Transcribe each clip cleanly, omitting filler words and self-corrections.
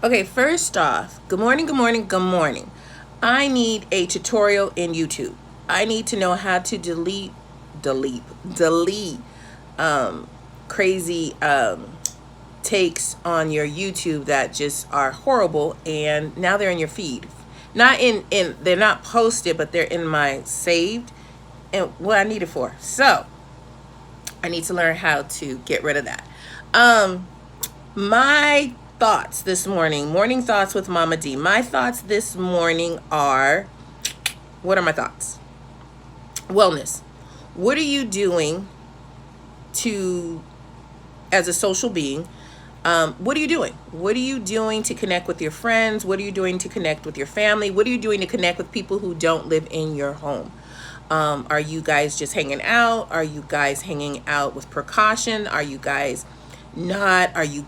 Okay, first off, good morning, good morning, good morning. I need a tutorial in YouTube. I need to know how to delete um, crazy takes on your YouTube that just are horrible, and now they're in your feed. Not in they're not posted, but they're in my saved, and what I need it for. So I need to learn how to get rid of that. Um, my thoughts this morning thoughts with Mama D. My thoughts this morning are, what are my thoughts? Wellness. What are you doing to, as a social being, what are you doing? What are you doing to connect with your friends? What are you doing to connect with your family? What are you doing to connect with people who don't live in your home? Are you guys just hanging out? Are you guys hanging out with precaution? Are you guys not? Are you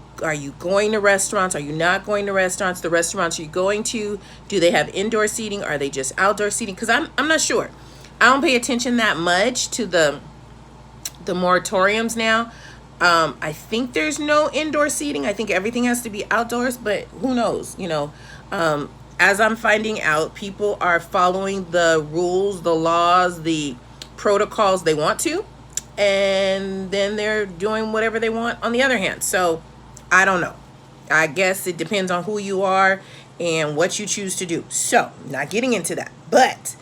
going to restaurants? Are you not going to restaurants? The restaurants you're going to, do they have indoor seating? Are they just outdoor seating? Because I'm not sure. I don't pay attention that much to the moratoriums now. I think there's no indoor seating. I think everything has to be outdoors, but who knows? As I'm finding out, people are following the rules, the laws, the protocols they want to, and then they're doing whatever they want on the other hand. So I don't know. I guess it depends on who you are and what you choose to do. So, not getting into that. But,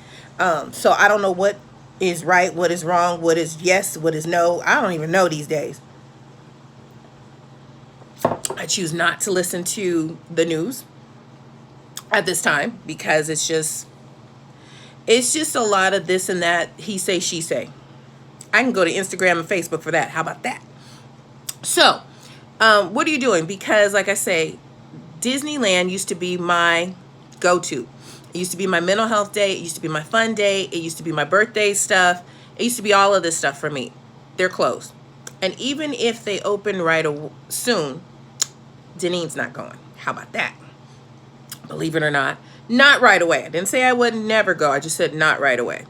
so I don't know what is right, what is wrong, what is yes, what is no. I don't even know these days. I choose not to listen to the news at this time because it's just a lot of this and that, he say, she say. I can go to Instagram and Facebook for that. How about that? So, what are you doing? Because, like I say, Disneyland used to be my go-to. It used to be my mental health day. It used to be my fun day. It used to be my birthday stuff. It used to be all of this stuff for me. They're closed. And even if they open soon, Denine's not going. How about that? Believe it or not. Not right away. I didn't say I would never go. I just said not right away.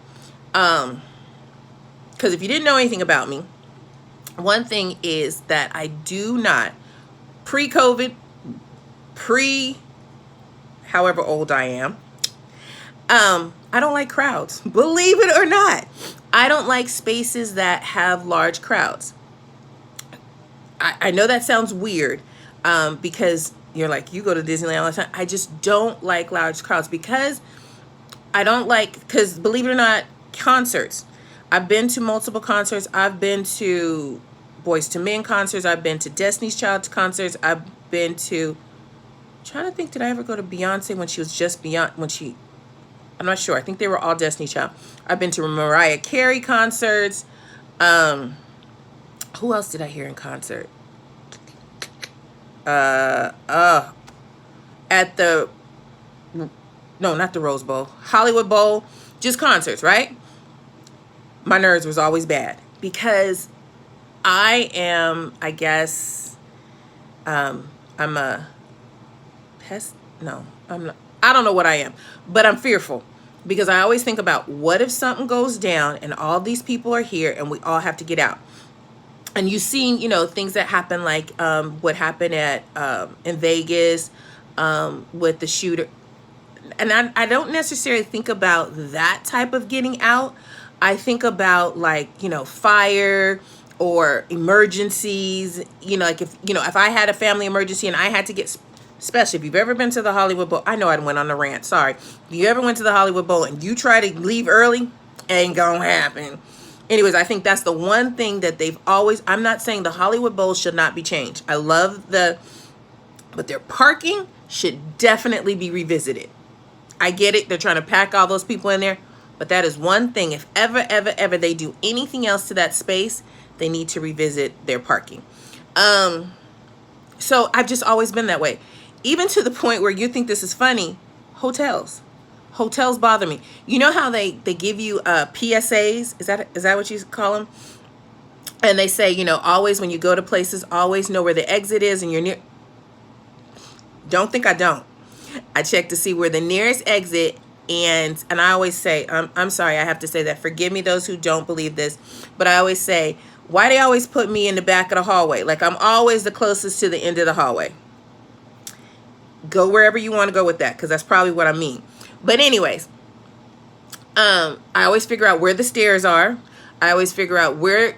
Because if you didn't know anything about me, one thing is that I do not, pre-COVID, however old I am, I don't like crowds. Believe it or not. I don't like spaces that have large crowds. I know that sounds weird, because you're like, you go to Disneyland all the time. I just don't like large crowds because because believe it or not, concerts. I've been to multiple concerts. I've been to Boys to Men concerts. I've been to Destiny's Child concerts. I've been to, trying to think, did I ever go to Beyonce when she was just Beyonce? I'm not sure. I think they were all Destiny's Child. I've been to Mariah Carey concerts. Who else did I hear in concert? At the, no, not the Rose Bowl, Hollywood Bowl, just concerts, right? My nerves was always bad because I am, I guess, I'm a pest. No, I'm not. I don't know what I am, but I'm fearful because I always think about what if something goes down and all these people are here and we all have to get out. And you've seen, things that happen, like what happened at in Vegas with the shooter. And I don't necessarily think about that type of getting out. I think about, like, fire or emergencies. Like if I had a family emergency and I had to get, especially if you've ever been to the Hollywood Bowl. I know I went on a rant. Sorry. If you ever went to the Hollywood Bowl and you try to leave early, ain't gonna happen. Anyways, I think that's the one thing that they've always, I'm not saying the Hollywood Bowl should not be changed. I love but their parking should definitely be revisited. I get it. They're trying to pack all those people in there. But that is one thing. If ever they do anything else to that space, they need to revisit their parking. So I've just always been that way. Even to the point where you think this is funny, hotels. Hotels bother me. You know how they give you PSAs? Is that what you call them? And they say, always when you go to places, always know where the exit is and you're near. Don't think I don't. I check to see where the nearest exit, and I always say, I'm sorry, I have to say that. Forgive me those who don't believe this, but I always say, why they always put me in the back of the hallway? Like I'm always the closest to the end of the hallway. Go wherever you want to go with that, because that's probably what I mean. But anyways, I always figure out where the stairs are. I always figure out where,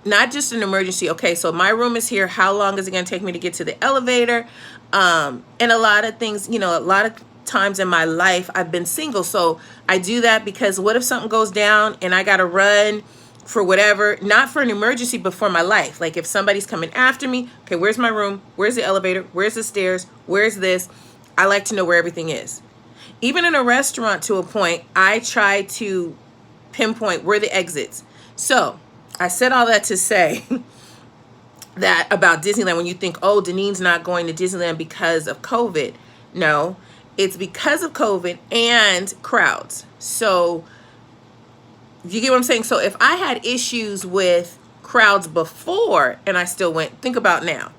not just an emergency. Okay, so my room is here. How long is it going to take me to get to the elevator? And a lot of things, a lot of times in my life, I've been single. So I do that because what if something goes down and I got to run for whatever, not for an emergency, but for my life. Like if somebody's coming after me, okay, where's my room? Where's the elevator? Where's the stairs? Where's this? I like to know where everything is. Even in a restaurant, to a point, I try to pinpoint where the exits. So I said all that to say that about Disneyland, when you think, oh, Denine's not going to Disneyland because of COVID. No, it's because of COVID and crowds. So you get what I'm saying? So if I had issues with crowds before and I still went, think about now.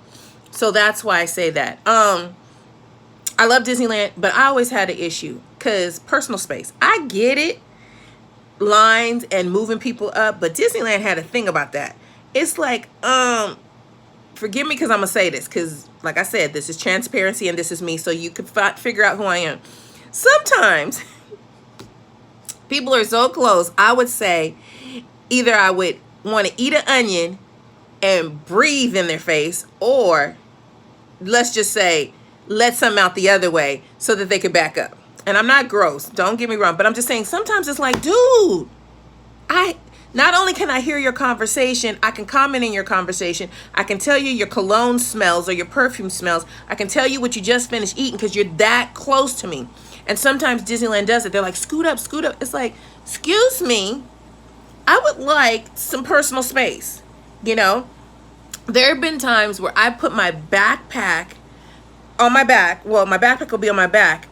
So that's why I say that. I love Disneyland, but I always had an issue because personal space. I get it, lines and moving people up, but Disneyland had a thing about that. It's like, forgive me because I'm going to say this because, like I said, this is transparency and this is me, so you could figure out who I am. Sometimes people are so close, I would say either I would want to eat an onion and breathe in their face, or let's just say let something out the other way so that they could back up. And I'm not gross, don't get me wrong, but I'm just saying sometimes it's like, dude, not only can I hear your conversation, I can comment in your conversation. I can tell you your cologne smells or your perfume smells. I can tell you what you just finished eating because you're that close to me. And sometimes Disneyland does it. They're like, scoot up, scoot up. It's like, excuse me, I would like some personal space. There have been times where I put my backpack on my back. Well, my backpack will be on my back.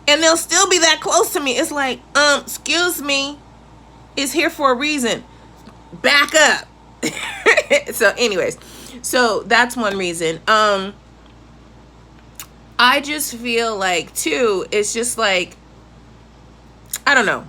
And they'll still be that close to me. It's like, excuse me, it's here for a reason. Back up. So anyways, so that's one reason. I just feel like too, it's just like, I don't know.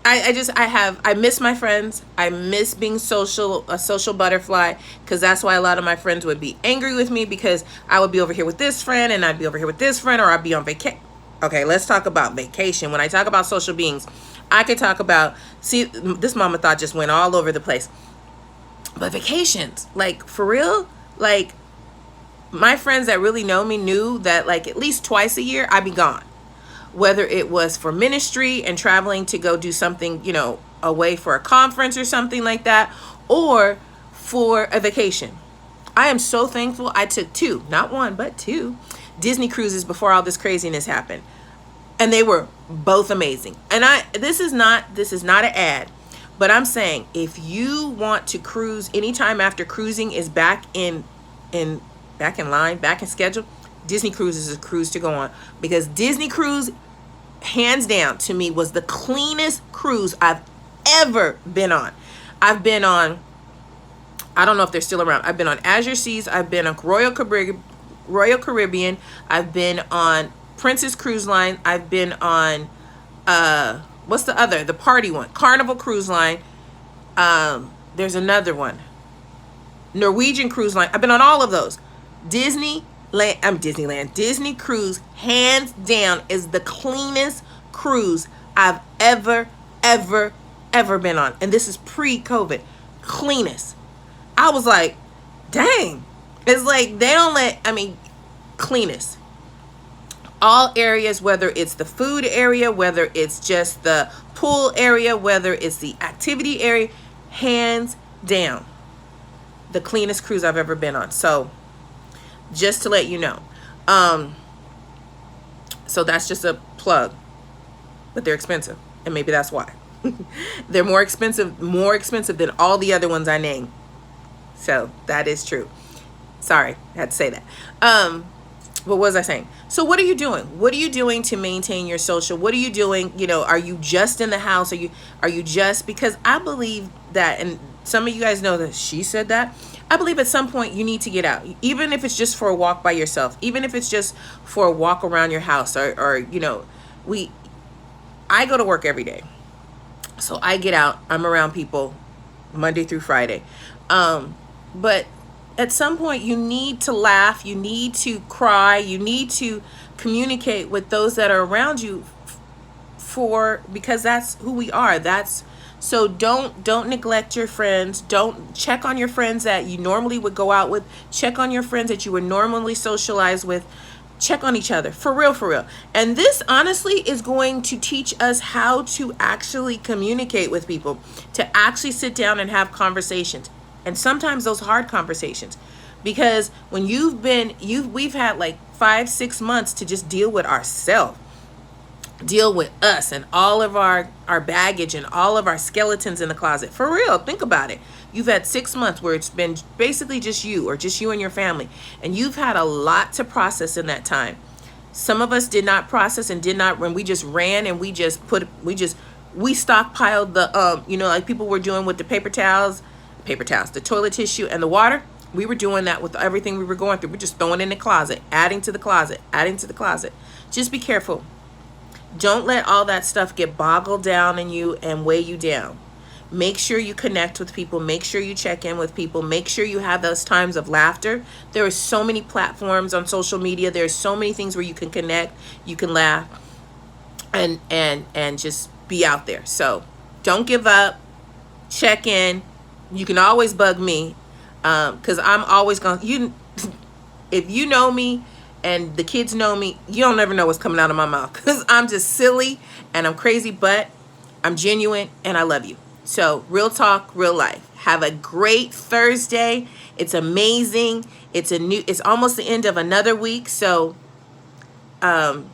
I miss my friends. I miss being a social butterfly, because that's why a lot of my friends would be angry with me, because I would be over here with this friend and I'd be over here with this friend, or I'd be on vacation. Okay, let's talk about vacation. When I talk about social beings, I could talk about, see, this mama thought just went all over the place. But vacations, like for real, like my friends that really know me knew that like at least twice a year I'd be gone. Whether it was for ministry and traveling to go do something, away for a conference or something like that, or for a vacation. I am so thankful I took 2, not 1, but 2 Disney cruises before all this craziness happened. And they were both amazing. And this is not an ad, but I'm saying if you want to cruise anytime after cruising is back in line, back in schedule, Disney Cruise is a cruise to go on, because Disney Cruise, hands down, to me was the cleanest cruise I've ever been on. I've been on, I don't know if they're still around. I've been on Azure Seas. I've been on Royal Caribbean. I've been on Princess Cruise Line. I've been on, what's the other? The party one, Carnival Cruise Line. There's another one, Norwegian Cruise Line. I've been on all of those. Disney Cruise, hands down, is the cleanest cruise I've ever been on. And this is pre-COVID. Cleanest. I was like, dang. It's like they don't cleanest. All areas, whether it's the food area, whether it's just the pool area, whether it's the activity area, hands down, the cleanest cruise I've ever been on. So just to let you know. So that's just a plug. But they're expensive. And maybe that's why. They're more expensive than all the other ones I named. So that is true. Sorry, I had to say that. What was I saying? So what are you doing? What are you doing to maintain your social? What are you doing? Are you just in the house? Are you just, because I believe that, and some of you guys know that she said that, I believe at some point you need to get out, even if it's just for a walk by yourself, even if it's just for a walk around your house, or I go to work every day. So I get out, I'm around people Monday through Friday. But at some point you need to laugh, you need to cry, you need to communicate with those that are around you, for because that's who we are. That's so don't neglect your friends. Don't check on your friends that you normally would go out with. Check on your friends that you would normally socialize with. Check on each other, for real, for real. And this honestly is going to teach us how to actually communicate with people, to actually sit down and have conversations. And sometimes those hard conversations, because when we've had like 5-6 months to just deal with ourselves, deal with us and all of our baggage and all of our skeletons in the closet. For real, think about it. You've had 6 months where it's been basically just you, or just you and your family, and you've had a lot to process in that time. Some of us did not process and did not, when we just ran and we stockpiled the like people were doing with the paper towels, the toilet tissue and the water. We were doing that with everything we were going through. We're just throwing in the closet, adding to the closet, adding to the closet. Just be careful. Don't let all that stuff get boggled down in you and weigh you down. Make sure you connect with people. Make sure you check in with people. Make sure you have those times of laughter. There are so many platforms on social media. There's so many things where you can connect, you can laugh, and just be out there. So don't give up. Check in. You can always bug me, because I'm always going. If you know me, and the kids know me, you don't ever know what's coming out of my mouth, because I'm just silly and I'm crazy, but I'm genuine and I love you. So real talk, real life. Have a great Thursday. It's amazing. It's almost the end of another week. So don't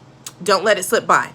let it slip by.